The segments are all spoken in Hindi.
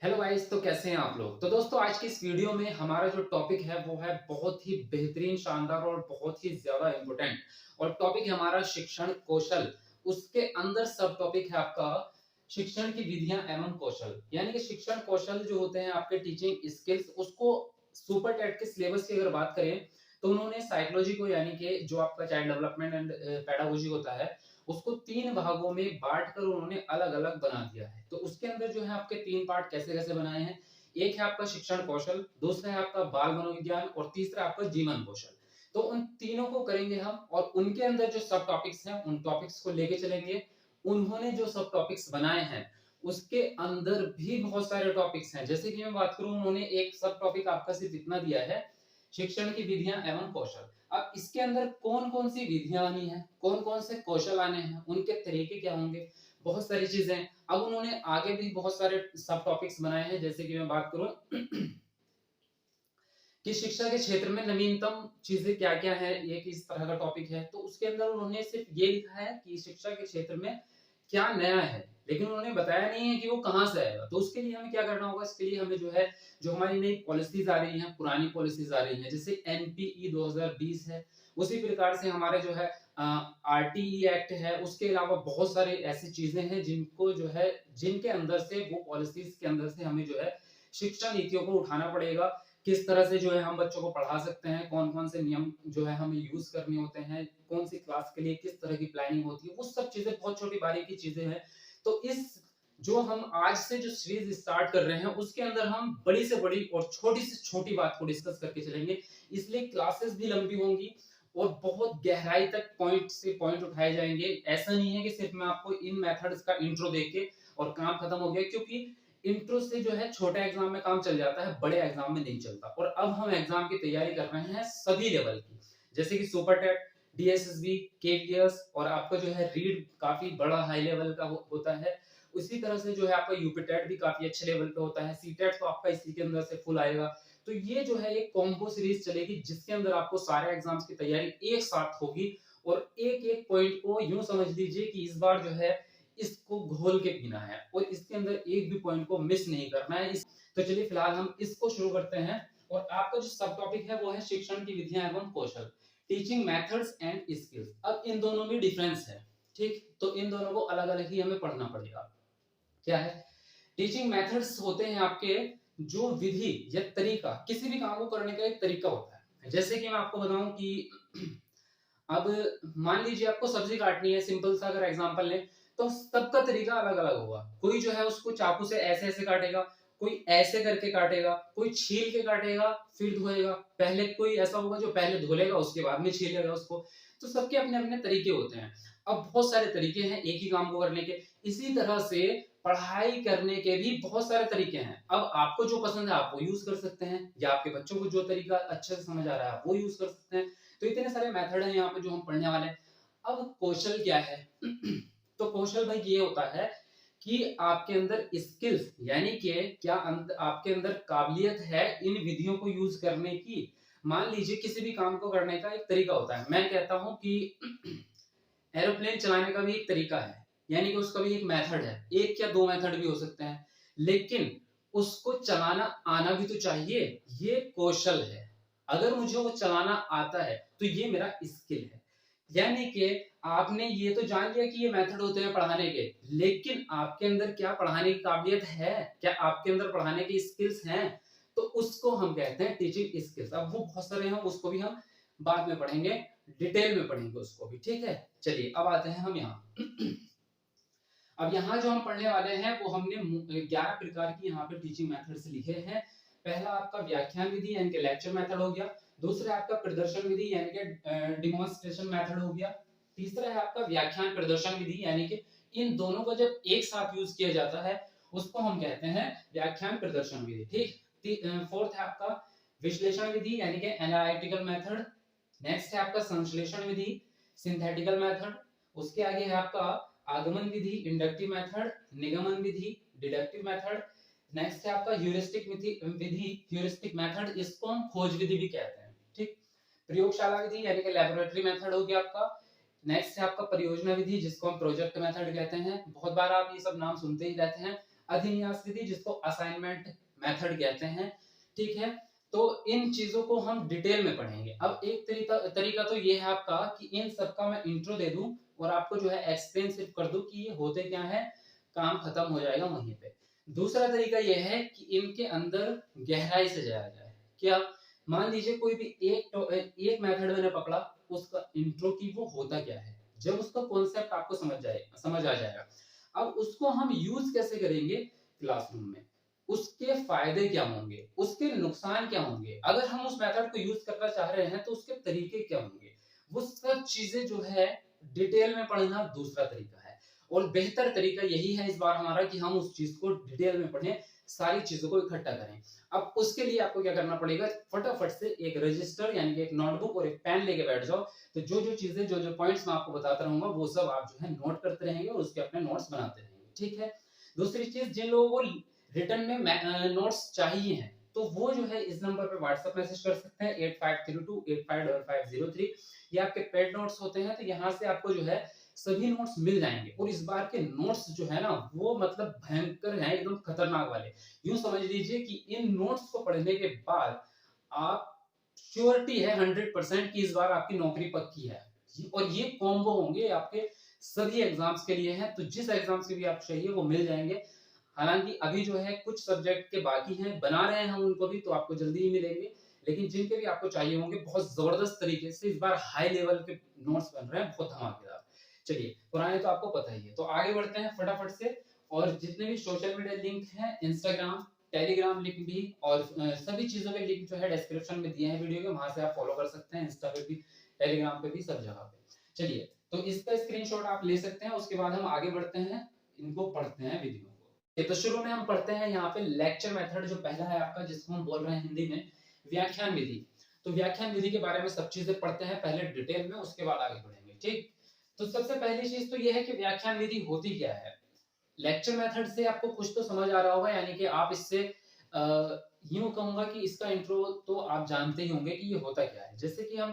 हेलो गाइस, तो कैसे हैं आप लोग। तो दोस्तों, आज की इस वीडियो में हमारा जो टॉपिक है वो है बहुत ही बेहतरीन, शानदार और बहुत ही ज्यादा इम्पोर्टेंट। और टॉपिक है हमारा शिक्षण कौशल। उसके अंदर सब टॉपिक है आपका शिक्षण की विधियां एवं कौशल। यानी कि शिक्षण कौशल जो होते हैं आपके टीचिंग स्किल्स, उसको सुपर टेट के सिलेबस की अगर बात करें तो उन्होंने साइकोलॉजी को, यानी कि जो आपका चाइल्ड डेवलपमेंट एंड पेडागोजी होता है, उसको 3 भागों में बाँटकर उन्होंने अलग-अलग बना दिया है। तो उसके अंदर जो है आपके 3 पार्ट कैसे-कैसे बनाए हैं। एक है आपका शिक्षण कौशल, दूसरा है आपका बाल मनोविज्ञान और तीसरा आपका जीवन कौशल। तो उन तीनों को करेंगे हम और उनके अंदर जो सब टॉपिक्स हैं, उन टॉपिक्स को लेके चलेंगे। उन्होंने जो सब टॉपिक्स बनाए हैं, उसके अंदर भी बहुत सारे टॉपिक्स हैं। जैसे कि मैं बात करूँ, उन्होंने एक सब टॉपिक आपका सिर्फ इतना दिया है, शिक्षण की विधियाँ एवं कौशल। अब इसके अंदर कौन-कौन सी विधियाँ आनी है, कौन-कौन से कौशल आने हैं, उनके तरीके क्या होंगे, बहुत सारी चीजें हैं। अब उन्होंने आगे भी बहुत सारे सब टॉपिक्स बनाए हैं। जैसे कि मैं बात करूं कि शिक्षा के क्षेत्र में नवीनतम चीजें क्या-क्या है, ये किस तरह का टॉपिक है। तो उसके अंदर उन्होंने सिर्फ ये लिखा है कि शिक्षा के क्षेत्र में क्या नया है, लेकिन उन्होंने बताया नहीं है कि वो कहाँ से आएगा। तो उसके लिए हमें क्या करना होगा, इसके लिए हमें जो है, जो हमारी नई पॉलिसीज आ रही हैं, पुरानी पॉलिसीज आ रही हैं, जैसे एनपीई 2020 है, उसी प्रकार से हमारे जो है आरटीई एक्ट है, उसके अलावा बहुत सारे ऐसी चीजें हैं जिनको जो है, जिनके अंदर से, वो पॉलिसीज के अंदर से हमें जो है शिक्षा नीतियों को उठाना पड़ेगा। किस तरह से जो है हम बच्चों को पढ़ा सकते हैं, कौन-कौन से नियम जो है हमें यूज़ करने होते हैं, कौन सी क्लास के लिए किस तरह की प्लानिंग होती है, वो सब चीज़ें बहुत छोटी बारीकी चीज़ें हैं। तो इस जो हम आज से जो सीरीज़ स्टार्ट कर रहे हैं, उसके अंदर हम बड़ी से बड़ी और छोटी से छोटी बात को डिस्कस करके चलेंगे। इसलिए क्लासेस भी लंबी होंगी और बहुत गहराई तक पॉइंट से पॉइंट उठाए जाएँगे। ऐसा नहीं है कि सिर्फ मैं आपको इन मेथड्स का इंट्रो देके और काम खत्म हो गया, क्योंकि इंट्रो से जो है छोटे एग्जाम में काम चल जाता है, बड़े एग्जाम में नहीं चलता। और अब हम एग्जाम की तैयारी कर रहे हैं सभी लेवल की, जैसे कि सुपर टेट, डीएसएसबी, केवीएस, और आपका जो है रीड काफी बड़ा हाई लेवल का होता है। उसी तरह से जो है आपका यूपीटेट भी काफी अच्छे लेवल पे होता है। सीटेट तो आपका इसी के अंदर से फुल आएगा। तो ये जो है एक कॉम्बो सीरीज चलेगी, जिसके अंदर आपको सारे एग्जाम्स की तैयारी एक साथ होगी। और एक एक पॉइंट को यूं समझ लीजिए कि इस बार जो है इसको घोल के पीना है और इसके अंदर एक भी पॉइंट को मिस नहीं करना है। तो चलिए फिलहाल हम इसको शुरू करते हैं। और आपका जो सब टॉपिक है वो है शिक्षण की विधियां एवं कौशल, टीचिंग मेथड्स एंड स्किल्स। अब इन दोनों में डिफरेंस है, ठीक। तो इन दोनों को अलग अलग ही हमें पढ़ना पड़ेगा। क्या है, टीचिंग मेथड्स होते हैं आपके जो विधि या तरीका, किसी भी काम को करने का एक तरीका होता है। जैसे कि मैं आपको बताऊं कि अब मान लीजिए आपको सब्जी काटनी है, सिंपल सा अगर एग्जांपल लें, तो सबका तरीका अलग अलग होगा। कोई जो है उसको चाकू से ऐसे ऐसे काटेगा, कोई ऐसे करके काटेगा, कोई छील के काटेगा फिर धोएगा। पहले कोई ऐसा होगा जो पहले धो लेगा उसके बाद में छीलेगा उसको। तो सबके अपने अपने तरीके होते हैं। अब बहुत सारे तरीके हैं एक ही काम को करने के। इसी तरह से पढ़ाई करने के भी बहुत सारे तरीके हैं। अब आपको जो पसंद है आप वो यूज कर सकते हैं, या आपके बच्चों को जो तरीका अच्छे से समझ आ रहा है आप वो यूज कर सकते हैं। तो इतने सारे मेथड हैं यहाँ पे जो हम पढ़ने वाले हैं। अब कौशल क्या है तो कौशल भाई ये होता है कि आपके अंदर स्किल्स, यानी कि क्या आपके अंदर काबिलियत है इन विधियों को यूज करने की। मान लीजिए किसी भी काम को करने का एक तरीका होता है। मैं कहता हूं कि एरोप्लेन चलाने का भी एक तरीका है, यानी कि उसका भी एक मेथड है। एक या दो मेथड भी हो सकते हैं, लेकिन उसको चलाना आना भी तो चाहिए। ये कौशल है। अगर मुझे वो चलाना आता है तो ये मेरा स्किल है। यानी कि आपने ये तो जान लिया कि ये मेथड होते हैं पढ़ाने के, लेकिन आपके अंदर क्या पढ़ाने की काबिलियत है, क्या आपके अंदर पढ़ाने की स्किल्स हैं, तो उसको हम कहते हैं टीचिंग स्किल्स। अब वो बहुत सारे हैं, उसको भी हम बाद में पढ़ेंगे, डिटेल में पढ़ेंगे उसको भी, ठीक है। चलिए अब आते हैं हम यहाँ अब यहाँ जो हम पढ़ने वाले हैं वो हमने 11 प्रकार की यहाँ पे टीचिंग मेथड्स लिखे हैं। पहला आपका व्याख्यान विधि यानी कि लेक्चर मेथड हो गया। दूसरा आपका प्रदर्शन विधि यानी कि डिमॉन्स्ट्रेशन मेथड हो गया। तीसरा है आपका व्याख्यान प्रदर्शन विधि, यानी कि इन दोनों का जब एक साथ यूज किया जाता है उसको हम कहते हैं व्याख्यान प्रदर्शन विधि, ठीक। फोर्थ है आपका विश्लेषण विधि यानी कि एनालिटिकल मेथड। नेक्स्ट है आपका संश्लेषण विधि, सिंथेटिकल मेथड। उसके आगे है आपका आगमन विधि, इंडक्टिव मेथड, निगमन विधि, डिडक्टिव मेथड। नेक्स्ट है आपका ह्यूरिस्टिक विधि, ह्यूरिस्टिक मेथड, इसको हम खोज विधि भी कहते हैं, ठीक। प्रयोगशाला विधि यानी कि लेबोरेटरी मेथड हो गया आपका। नेक्स्ट है आपका परियोजना विधि, जिसको हम प्रोजेक्ट मेथड कहते हैं। बहुत बार आप ये सब नाम सुनते ही रहते हैं। अधिन्यास विधि, जिसको असाइनमेंट मेथड कहते हैं, ठीक है। तो इन चीजों को हम डिटेल में पढ़ेंगे। अब एक तरीका तो ये है आपका कि इन सबका मैं इंट्रो दे दूं और आपको जो है एक्सप्लेन सिर्फ कर दूं कि ये होते क्या है, काम खत्म हो जाएगा वहीं पे। दूसरा तरीका यह है कि इनके अंदर गहराई से जाया जाए। क्या, मान लीजिए कोई भी एक मेथड मैंने पकड़ा, उसका इंट्रो की वो होता क्या है, जब उसका कॉन्सेप्ट आपको समझ आ जाएगा, अब उसको हम यूज कैसे करेंगे क्लासरूम में, उसके फायदे क्या होंगे, उसके नुकसान क्या होंगे, अगर हम उस मेथड को यूज करना चाह रहे हैं तो उसके तरीके क्या होंगे, वो सब चीजें जो है डिटेल में पढ़ना दूसरा तरीका है। और बेहतर तरीका यही है इस बार हमारा कि हम उस चीज को डिटेल में पढ़ें, सारी चीजों को इकट्ठा करें। अब उसके लिए आपको क्या करना पड़ेगा, फटाफट से एक रजिस्टर यानी कि एक नोटबुक और एक पेन लेके बैठ जाओ। तो जो चीजें जो पॉइंट्स मैं आपको बताता रहूंगा वो सब आप जो है नोट करते रहेंगे और उसके अपने नोट्स बनाते रहेंगे, ठीक है। दूसरी चीज, जिन लोगों को रिटर्न में नोट्स चाहिए हैं तो वो जो है इस नंबर पे व्हाट्सएप मैसेज कर सकते हैं 8532855503। ये आपके पेड नोट्स होते हैं, तो यहाँ से आपको जो है सभी नोट्स मिल जाएंगे। और इस बार के नोट्स जो है ना वो मतलब भयंकर हैं, एकदम खतरनाक वाले। यूं समझ लीजिए कि इन नोट्स को पढ़ने के बाद आप श्योरिटी है 100% कि इस बार आपकी नौकरी पक्की है। और ये कॉम्बो होंगे आपके सभी एग्जाम्स के लिए हैं, तो जिस एग्जाम्स के भी आप चाहिए वो मिल जाएंगे। हालांकि अभी जो है कुछ सब्जेक्ट के बाकी हैं, बना रहे हैं हम उनको भी, तो आपको जल्दी ही मिलेंगे। लेकिन जिनके भी आपको चाहिए होंगे, बहुत जबरदस्त तरीके से इस बार हाई लेवल के नोट्स बन रहे हैं, बहुत धमाकेदार। चलिए, पुराने तो आपको पता ही है, तो आगे बढ़ते हैं फटाफट से। और जितने भी सोशल मीडिया लिंक हैं, इंस्टाग्राम, टेलीग्राम लिंक भी, और सभी चीजों के लिंक जो है डिस्क्रिप्शन में दिए हैं वीडियो के, वहां से आप फॉलो कर सकते हैं, इंस्टा पे भी, टेलीग्राम पे भी, सब जगह पे। चलिए, तो इसका स्क्रीनशॉट आप ले सकते हैं। उसके बाद हम आगे बढ़ते हैं, इनको पढ़ते हैं वीडियो को। तो शुरू में हम पढ़ते हैं यहाँ पे लेक्चर मेथड, जो पहला है आपका, जिसको हम बोल रहे हैं हिंदी में व्याख्यान विधि। तो व्याख्यान विधि के बारे में सब चीजें पढ़ते हैं पहले डिटेल में, उसके बाद आगे बढ़ेंगे, ठीक। तो सबसे पहली चीज तो यह है कि व्याख्यान विधि होती क्या है। लेक्चर मेथड से आपको कुछ तो समझ आ रहा होगा, यानी कि आप इससे यूं कहूंगा कि इसका इंट्रो तो आप जानते ही होंगे कि ये होता क्या है। जैसे कि हम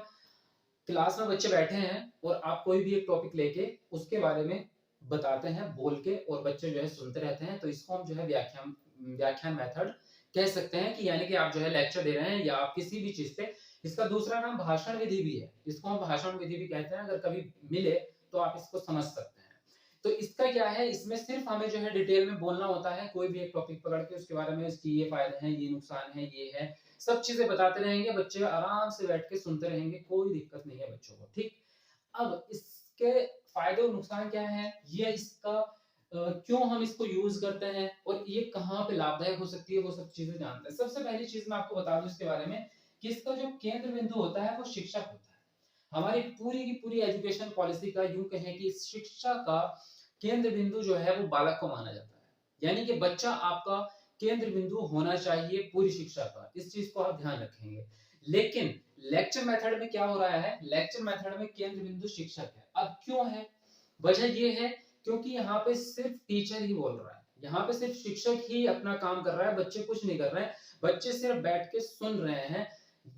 क्लास में बच्चे बैठे हैं और आप कोई भी एक टॉपिक लेके उसके बारे में बताते हैं बोल के, और बच्चे जो है सुनते रहते हैं, तो इसको हम जो है व्याख्यान मेथड कह सकते हैं। कि यानी कि आप जो है लेक्चर दे रहे हैं या आप किसी भी चीज पे, इसका दूसरा नाम भाषण विधि भी है, इसको हम भाषण विधि भी कहते हैं। अगर कभी मिले तो आप इसको समझ सकते हैं। तो इसका क्या है, इसमें सिर्फ हमें जो है डिटेल में बोलना होता है, कोई भी एक टॉपिक पकड़ के उसके बारे में, इसकी ये फायदे हैं, ये नुकसान है, ये है, सब चीजें बताते रहेंगे, बच्चे आराम से बैठ के सुनते रहेंगे, कोई दिक्कत नहीं है बच्चों को, ठीक। अब इसके फायदे और नुकसान क्या है, ये इसका क्यों हम इसको यूज करते हैं और ये कहाँ पे लाभदायक हो सकती है, वो सब चीजें जानते हैं। सबसे पहली चीज मैं आपको बता दूं इसके बारे में कि इसका जो केंद्र बिंदु होता है वो शिक्षक होता है। हमारी पूरी की पूरी एजुकेशन पॉलिसी का यूं कहें कि शिक्षा का केंद्र बिंदु जो है वो बालक को माना जाता है। यानी कि बच्चा आपका केंद्र बिंदु होना चाहिए पूरी शिक्षा का, इस चीज को आप ध्यान रखेंगे। लेकिन लेक्चर मेथड में क्या हो रहा है, लेक्चर मेथड में केंद्र बिंदु शिक्षक है। अब क्यों है, वजह ये है क्योंकि यहाँ पे सिर्फ टीचर ही बोल रहा है, यहाँ पे सिर्फ शिक्षक ही अपना काम कर रहा है, बच्चे कुछ नहीं कर रहे हैं। बच्चे सिर्फ बैठ के सुन रहे हैं,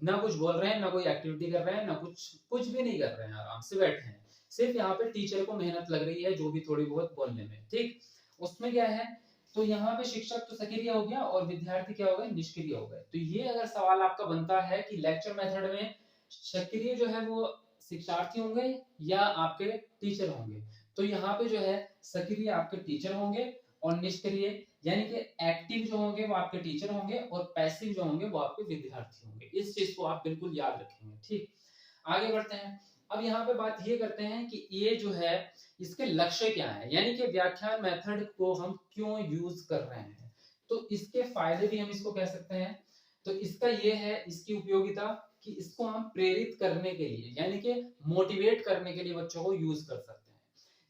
ना कुछ बोल रहे हैं, ना कोई एक्टिविटी कर रहे हैं, ना कुछ भी नहीं कर रहे हैं, आराम से बैठे हैं। सिर्फ यहाँ पे टीचर को मेहनत लग रही है जो भी थोड़ी बहुत बोलने में, ठीक। उसमें क्या है, तो यहाँ पे शिक्षक तो सक्रिय हो गया और विद्यार्थी क्या हो गए, निष्क्रिय हो गए। तो ये अगर सवाल आपका बनता है कि लेक्चर मेथड में सक्रिय जो है वो शिक्षार्थी होंगे या आपके टीचर होंगे, तो यहाँ पे जो है सक्रिय आपके टीचर होंगे और निष्क्रिय यानी कि एक्टिव जो होंगे वो आपके टीचर होंगे और पैसिव जो होंगे वो आपके विद्यार्थी होंगे। इस चीज को आप बिल्कुल याद रखेंगे, ठीक। आगे बढ़ते हैं। अब यहाँ पे बात ये करते हैं कि ये जो है इसके लक्ष्य क्या है, यानी कि व्याख्यान मेथड को हम क्यों यूज कर रहे हैं। तो इसके फायदे भी हम इसको कह सकते हैं। तो इसका ये है, इसकी उपयोगिता, कि इसको हम प्रेरित करने के लिए यानी कि मोटिवेट करने के लिए बच्चों को यूज कर सकते हैं।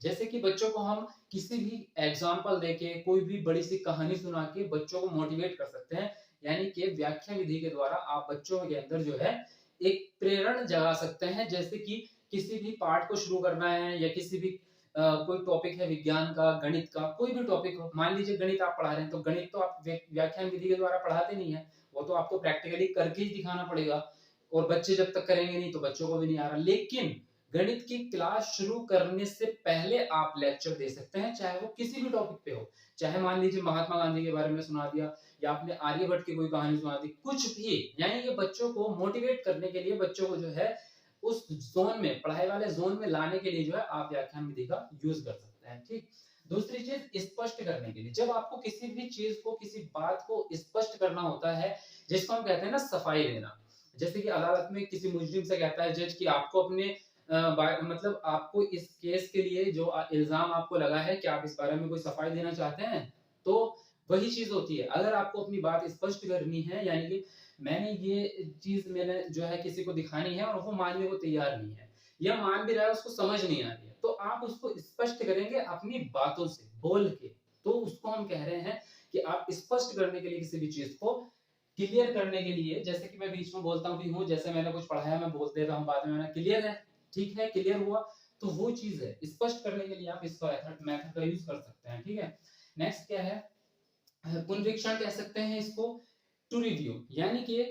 जैसे कि बच्चों को हम किसी भी एग्जाम्पल देके, कोई भी बड़ी सी कहानी सुना के बच्चों को मोटिवेट कर सकते हैं। यानी कि व्याख्या विधि के द्वारा आप बच्चों के अंदर जो है एक प्रेरणा जगा सकते हैं। जैसे कि किसी भी पाठ को शुरू करना है या किसी भी कोई टॉपिक है, विज्ञान का, गणित का, कोई भी टॉपिक हो, मान लीजिए गणित आप पढ़ा रहे हैं, तो गणित तो आप व्याख्यान विधि के द्वारा पढ़ाते नहीं है, वो तो आपको प्रैक्टिकली करके ही दिखाना पड़ेगा। और बच्चे जब तक करेंगे नहीं तो बच्चों को भी नहीं आ रहा। लेकिन गणित की क्लास शुरू करने से पहले आप लेक्चर दे सकते हैं, चाहे वो किसी भी टॉपिक पे हो। चाहे मान लीजिए महात्मा गांधी के बारे में सुना दिया, या आपने आर्यभट्ट की कोई कहानी सुना दी, कुछ भी। यानी कि बच्चों को मोटिवेट करने के लिए, बच्चों को जो है उस जोन में, पढ़ाई वाले जोन में लाने के लिए जो है आप व्याख्यान विधि का यूज कर सकते हैं। ठीक। दूसरी चीज, स्पष्ट करने के लिए। जब आपको किसी भी चीज को, किसी बात को स्पष्ट करना होता है, जिसको हम कहते हैं ना सफाई देना। जैसे कि अदालत में किसी मुजरिम से कहता है जज कि आपको अपने मतलब आपको इस केस के लिए जो इल्जाम आपको लगा है, कि आप इस बारे में कोई सफाई देना चाहते हैं। तो वही चीज होती है, अगर आपको अपनी बात स्पष्ट करनी है, यानी कि मैंने जो है किसी को दिखानी है और वो मानने को तैयार नहीं है, या मान भी रहा है उसको समझ नहीं आ रही है, तो आप उसको स्पष्ट करेंगे अपनी बातों से, बोल के। तो उसको हम कह रहे हैं कि आप स्पष्ट करने के लिए, किसी भी चीज को क्लियर करने के लिए, जैसे कि मैं बीच में बोलता भी हूँ, जैसे मैंने कुछ पढ़ाया मैं बोल देता हूँ, बाद में मैंने क्लियर है, ठीक है, क्लियर हुआ, तो वो चीज है स्पष्ट करने के लिए आप इस मेथड का यूज कर सकते हैं। ठीक है। नेक्स्ट क्या है, पुनरीक्षण कह सकते हैं इसको, टू रिव्यू, यानी कि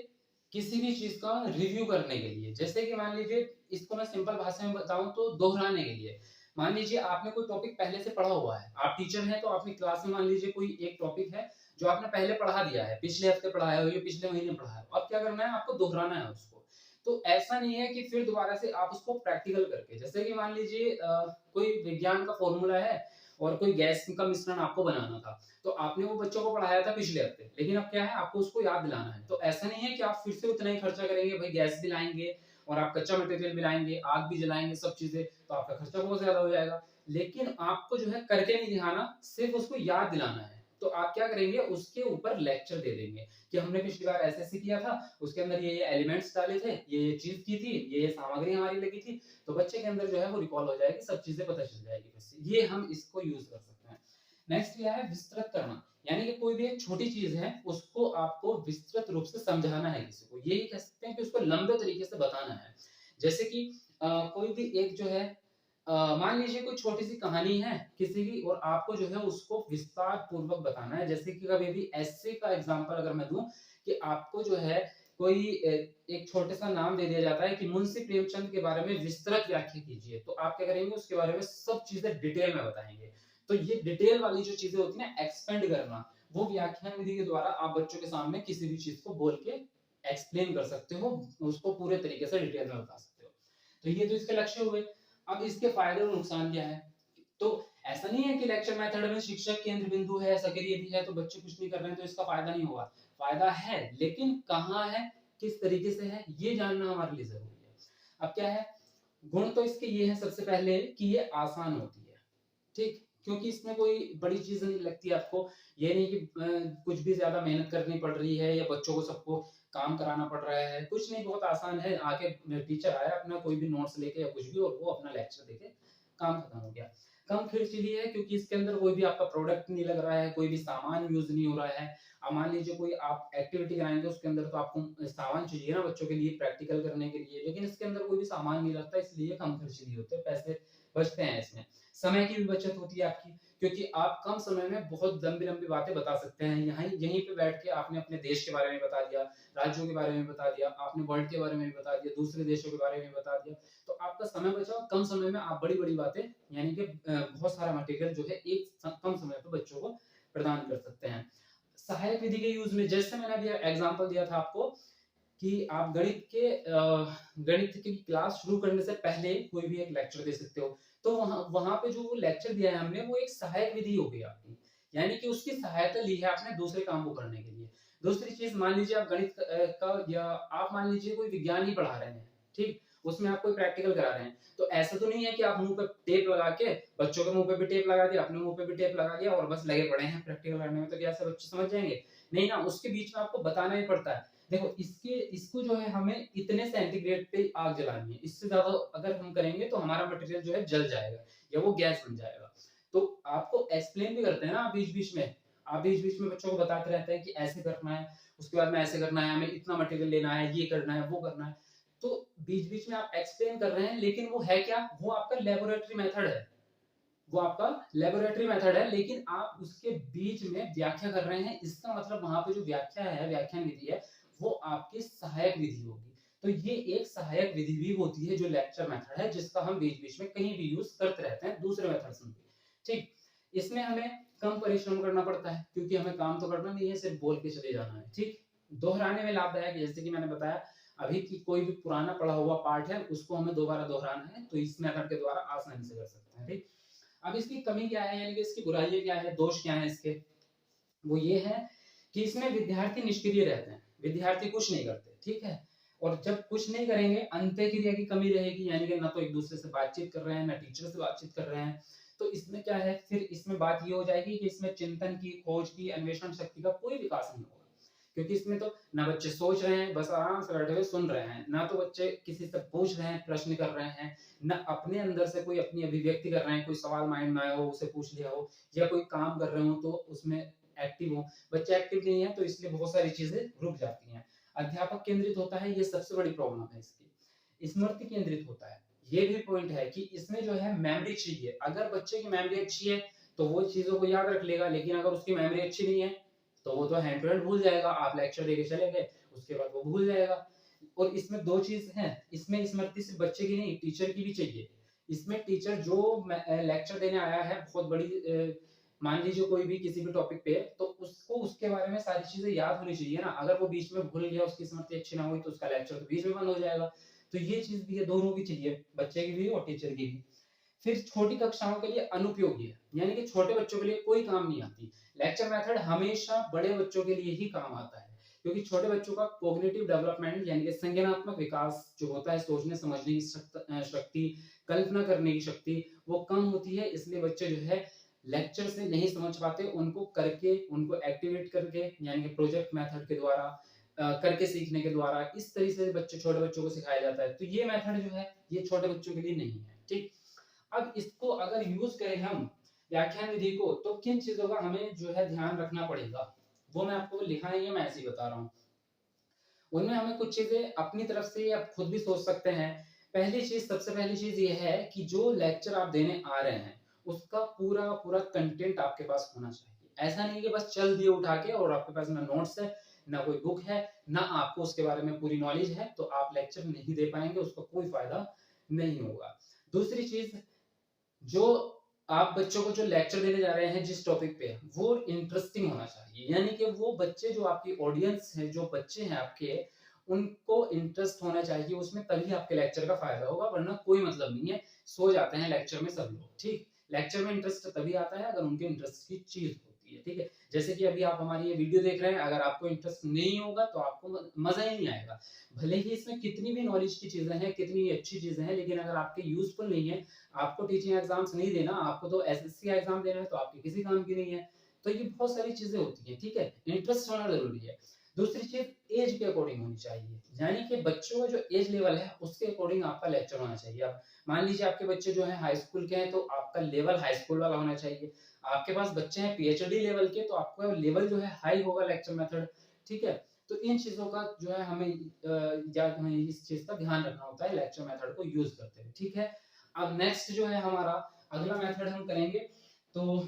किसी भी चीज का रिव्यू करने के लिए। जैसे कि मान लीजिए, इसको मैं सिंपल भाषा में बताऊं तो दोहराने के लिए। मान लीजिए आपने कोई टॉपिक पहले से पढ़ा हुआ है, आप टीचर हैं, तो आपने क्लास में मान लीजिए कोई एक टॉपिक है जो आपने पहले पढ़ा दिया है, पिछले हफ्ते पढ़ाया हो या पिछले महीने पढ़ाया हो, अब क्या करना है, आपको दोहराना है उसको। तो ऐसा नहीं है कि फिर दोबारा से आप उसको प्रैक्टिकल करके, जैसे कि मान लीजिए कोई विज्ञान का फॉर्मूला है और कोई गैस का मिश्रण आपको बनाना था, तो आपने वो बच्चों को पढ़ाया था पिछले हफ्ते, लेकिन अब क्या है, आपको उसको याद दिलाना है। तो ऐसा नहीं है कि आप फिर से उतना ही खर्चा करेंगे, भाई गैस भी लाएंगे और आप कच्चा मटेरियल भी लाएंगे, आग भी जलाएंगे, सब चीजें, तो आपका खर्चा बहुत ज्यादा हो जाएगा। लेकिन आपको जो है करके नहीं दिखाना, सिर्फ उसको याद दिलाना है। तो आप क्या करेंगे, उसके ऊपर लेक्चर दे देंगे कि हमने पिछली बार ऐसे ऐसे किया था, उसके अंदर ये एलिमेंट्स डाले थे, ये चीज की थी, ये सामग्री हमारी लगी थी। तो बच्चे के अंदर जो है वो रिकॉल हो जाएगी, सब चीजें पता चल जाएगी फिर से। ये हम इसको यूज कर सकते हैं। नेक्स्ट क्या है, विस्तृत करना, यानी कि कोई भी एक छोटी चीज है उसको आपको विस्तृत रूप से समझाना है किसी को, यही कह सकते हैं कि उसको लंबे तरीके से बताना है। जैसे कि कोई भी एक जो है, मान लीजिए कोई छोटी सी कहानी है किसी की, और आपको जो है उसको विस्तार पूर्वक बताना है। जैसे कि कभी भी ऐसे का एग्जांपल अगर मैं दूं, कि आपको जो है कोई एक छोटे सा नाम दे दिया जाता है कि मुंशी प्रेमचंद के बारे में विस्तृत व्याख्या कीजिए, तो आप क्या करेंगे, उसके बारे में सब चीजें डिटेल में बताएंगे। तो ये डिटेल वाली जो चीजें होती है ना, एक्सपेंड करना, वो व्याख्यान विधि के द्वारा आप बच्चों के सामने किसी भी चीज को बोल के एक्सप्लेन कर सकते हो, उसको पूरे तरीके से डिटेल में बता सकते हो। तो ये तो इसके लक्ष्य हुए। अब इसके फायदे और नुकसान क्या है। तो ऐसा नहीं है कि लेक्चर मेथड में शिक्षक केंद्र बिंदु है, सक्रिय भी है, तो बच्चे कुछ नहीं कर रहे हैं तो इसका फायदा नहीं होगा। फायदा है, लेकिन कहाँ है, किस तरीके से है, ये जानना हमारे लिए जरूरी है। अब क्या है, गुण तो इसके ये है, सबसे पहले कि ये आसान होती है। ठीक, क्योंकि इसमें कोई बड़ी चीज नहीं लगती आपको। ये नहीं कि कुछ भी ज्यादा मेहनत करनी पड़ रही है, या बच्चों को सबको काम कराना पड़ रहा है, कुछ नहीं, बहुत आसान है। आके टीचर आया अपना कोई भी नोट्स लेके या कुछ भी, और वो अपना लेक्चर देके काम खत्म हो गया। कम खर्चीली है क्योंकि इसके अंदर कोई भी आपका प्रोडक्ट नहीं लग रहा है, कोई भी सामान यूज नहीं हो रहा है। अब मान लीजिए कोई आप एक्टिविटी कराएंगे, उसके अंदर तो आपको सामान चाहिए ना बच्चों के लिए प्रैक्टिकल करने के लिए, लेकिन इसके अंदर कोई भी सामान नहीं लगता, इसलिए कम खर्चीली होते हैं, पैसे बचते हैं इसमें। समय की भी बचत होती है आपकी, क्योंकि आप कम समय में बहुत लंबी लंबी बातें बता सकते हैं। यहीं पे बैठ के आपने अपने देश के बारे में बता दिया, राज्यों के बारे में बता दिया, आपने वर्ल्ड के बारे में भी बता दिया, दूसरे देशों के बारे में बता दिया। तो आपका समय बचा, कम समय में आप बड़ी बड़ी बातें, यानी कि बहुत सारा मटेरियल जो है एक कम समय पर बच्चों को प्रदान कर सकते हैं। सहायक विधि के यूज में, जैसे मैंने अभी एग्जांपल दिया था आपको, कि आप गणित की क्लास शुरू करने से पहले कोई भी एक लेक्चर दे सकते हो। तो वहां पे जो लेक्चर दिया है हमने, वो एक सहायक विधि हो गई आपकी, यानी कि उसकी सहायता ली है आपने दूसरे काम को करने के लिए। दूसरी चीज, मान लीजिए आप गणित का, या आप मान लीजिए कोई विज्ञान ही पढ़ा रहे हैं, ठीक, उसमें आप कोई प्रैक्टिकल करा रहे हैं, तो ऐसा तो नहीं है कि आप मुंह पे टेप लगा के, बच्चों के मुंह पे भी टेप लगा दिया, अपने मुंह पे भी टेप लगा दिया और बस लगे पड़े हैं प्रैक्टिकल करने में, तो क्या सब बच्चे समझ जाएंगे? नहीं ना, उसके बीच में आपको बताना ही पड़ता है। देखो, इसको जो है हमें इतने सेंटीग्रेड पे आग जलानी है, इससे ज्यादा अगर हम करेंगे तो हमारा मटेरियल जो है जल जाएगा, या वो गैस बन जाएगा। तो आपको एक्सप्लेन भी करते हैं ना बीच बीच में, आप बीच बीच में बच्चों को बताते रहते हैं कि ऐसे करना है, उसके बाद में ऐसे करना है, हमें इतना मटेरियल लेना है, ये करना है, वो करना है। तो बीच बीच में आप एक्सप्लेन कर रहे हैं, लेकिन वो है क्या, वो आपका लेबोरेटरी मेथड है, वो आपका लेबोरेटरी मेथड है, लेकिन आप उसके बीच में व्याख्या कर रहे हैं। इसका मतलब वहां पे जो व्याख्या है, व्याख्यान विधि है, वो आपकी सहायक विधि होगी। तो ये एक सहायक विधि भी होती है जो लेक्चर मेथड है, जिसका हम बीच बीच में कहीं भी यूज करते रहते हैं दूसरे मेथड्स में भी। ठीक, इसमें हमें कम परिश्रम करना पड़ता है क्योंकि हमें काम तो करना नहीं है, सिर्फ बोल के चले जाना है। ठीक, दोहराने में लाभदायक है, जैसे कि मैंने बताया अभी की कोई भी पुराना पढ़ा हुआ पार्ट है उसको हमें दोबारा दोहराना है, तो इस मेथड के द्वारा आसानी से कर सकते हैं। ठीक, अब इसकी कमी क्या है, यानी कि इसकी बुराइयां क्या है, दोष क्या है इसके, वो ये है कि इसमें विद्यार्थी निष्क्रिय रहते हैं, विद्यार्थी कुछ नहीं करते। ठीक है, और जब कुछ नहीं करेंगे अंतःक्रिया की कमी रहेगी, यानी कि ना तो एक दूसरे से बातचीत कर रहे हैं, ना टीचर से बातचीत कर रहे हैं। तो इसमें क्या है, फिर इसमें बात ये हो जाएगी कि इसमें चिंतन की, खोज की, अन्वेषण शक्ति का कोई विकास नहीं होगा, क्योंकि इसमें तो ना बच्चे सोच रहे हैं, बस आराम से बैठे हुए सुन रहे हैं, ना तो बच्चे किसी से पूछ रहे हैं, प्रश्न कर रहे हैं, ना अपने अंदर से कोई अपनी अभिव्यक्ति कर रहे हैं, कोई सवाल माइंड में आया हो उसे पूछ लिया हो, या कोई काम कर रहे हो तो उसमें एक्टिव हो। बच्चे एक्टिव नहीं है तो इसलिए बहुत सारी चीजें रुक जाती हैं। अध्यापक केंद्रित होता है, ये सबसे बड़ी प्रॉब्लम है इसकी। स्मृति केंद्रित होता है, ये भी पॉइंट है कि इसमें जो है मेमोरी चाहिए। अगर बच्चे की मेमोरी अच्छी है तो वो चीजों को याद रख लेगा, लेकिन अगर उसकी मेमोरी अच्छी नहीं है तो वो तो हैंड टू हैंड भूल जाएगा। आप लेक्चर देके चले गए, उसके बाद वो भूल जाएगा। और इसमें दो चीज है, इसमें स्मृति सिर्फ बच्चे की नहीं, टीचर की भी चाहिए। इसमें टीचर जो लेक्चर देने आया है, बहुत बड़ी मान लीजिए कोई भी किसी भी टॉपिक पे, तो उसको उसके बारे में सारी चीजें याद होनी चाहिए ना। अगर वो बीच में भूल गया, उसकी स्मृति अच्छी ना हुई, तो उसका लेक्चर तो बीच में बंद हो जाएगा। तो ये चीज भी है, दोनों की चाहिए, बच्चे की भी और टीचर की भी। फिर छोटी कक्षाओं के लिए अनुपयोगी है, यानी कि छोटे बच्चों के लिए कोई काम नहीं आती। लेक्चर मेथड हमेशा बड़े बच्चों के लिए ही काम आता है, क्योंकि छोटे बच्चों का कॉग्निटिव डेवलपमेंट यानी कि संज्ञानात्मक विकास जो होता है, सोचने समझने की शक्ति, कल्पना करने की शक्ति, वो कम होती है। इसलिए बच्चे जो है लेक्चर से नहीं समझ पाते, उनको करके, उनको एक्टिवेट करके, यानी कि प्रोजेक्ट मेथड के द्वारा करके सीखने के द्वारा, इस तरीके से बच्चे, छोटे बच्चों को सिखाया जाता है। तो ये मेथड जो है ये छोटे बच्चों के लिए नहीं है। ठीक, अब इसको अगर यूज करें हम व्याख्यान विधि को, तो किन चीजों का हमें जो है ध्यान रखना पड़ेगा, वो मैं आपको लिखा नहीं है, मैं ऐसे ही बता रहा हूँ। उनमें हमें कुछ चीजें अपनी तरफ से आप खुद भी सोच सकते हैं। पहली चीज, सबसे पहली चीज ये है कि जो लेक्चर आप देने आ रहे हैं उसका पूरा पूरा कंटेंट आपके पास होना चाहिए। ऐसा नहीं कि बस चल दिए उठा के और आपके पास ना नोट्स है, ना कोई बुक है, ना आपको उसके बारे में पूरी नॉलेज है, तो आप लेक्चर नहीं दे पाएंगे, उसका कोई फायदा नहीं होगा। दूसरी चीज, जो आप बच्चों को जो लेक्चर देने जा रहे हैं जिस टॉपिक पे, वो इंटरेस्टिंग होना चाहिए, यानी कि वो बच्चे, जो आपकी ऑडियंस है, जो बच्चे हैं आपके, उनको इंटरेस्ट होना चाहिए उसमें, तभी आपके लेक्चर का फायदा होगा, वरना कोई मतलब नहीं है। सो जाते हैं लेक्चर में सब लोग। ठीक, लेक्चर में इंटरेस्ट तभी आता है अगर उनके इंटरेस्ट की चीज होती है। ठीक है, जैसे कि अभी आप हमारी ये वीडियो देख रहे हैं, अगर आपको इंटरेस्ट नहीं होगा तो आपको मजा ही नहीं आएगा। भले ही इसमें कितनी भी नॉलेज की चीजें हैं, कितनी अच्छी चीजें हैं, लेकिन अगर आपके यूजफुल नहीं है, आपको टीचिंग एग्जाम्स नहीं देना, आपको तो एसएससी एग्जाम देना है, तो आपके किसी काम की नहीं है। तो ये बहुत सारी चीजें होती हैं। ठीक है, इंटरेस्ट होना जरूरी है। दूसरी चीज, एज के अकॉर्डिंग होनी चाहिए, यानी कि बच्चों का जो एज लेवल है उसके अकॉर्डिंग आपका लेक्चर होना चाहिए। अब मान लीजिए आपके बच्चे जो है हाई स्कूल के हैं, तो आपका लेवल हाई स्कूल वाला होना चाहिए। आपके पास बच्चे हैं पीएचडी लेवल के, तो आपका लेवल जो है हाई होगा लेक्चर मेथड। ठीक है, तो इन चीजों का जो है हमें इस चीज का ध्यान रखना होता है लेक्चर मेथड को यूज करते हुए। ठीक है, अब नेक्स्ट जो है हमारा अगला मेथड हम करेंगे, तो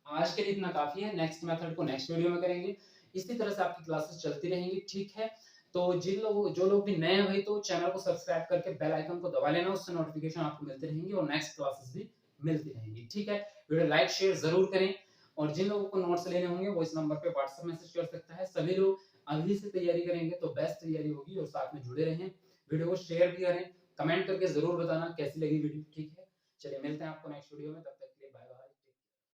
आज के लिए इतना काफी है। नेक्स्ट मेथड को नेक्स्ट वीडियो में करेंगे। इसी तरह से आपकी क्लासेस चलती रहेंगी। ठीक है, तो जो लोग भी नए हैं भाई, तो चैनल को सब्सक्राइब करके बेल आइकन को दबा लेना, उससे नोटिफिकेशन आपको मिलती रहेंगी और नेक्स्ट क्लासेस भी मिलती रहेंगी। ठीक है, वीडियो लाइक शेयर जरूर करें, और जिन लोगों को नोट्स लेने होंगे वो इस नंबर पे व्हाट्सएप मैसेज कर सकता है। सभी लोग अभी से तैयारी करेंगे तो बेस्ट तैयारी होगी, और साथ में जुड़े रहें, वीडियो को शेयर भी करें, कमेंट करके जरूर बताना कैसी लगी वीडियो। ठीक है, चलिए मिलते हैं आपको नेक्स्ट वीडियो में, तब तक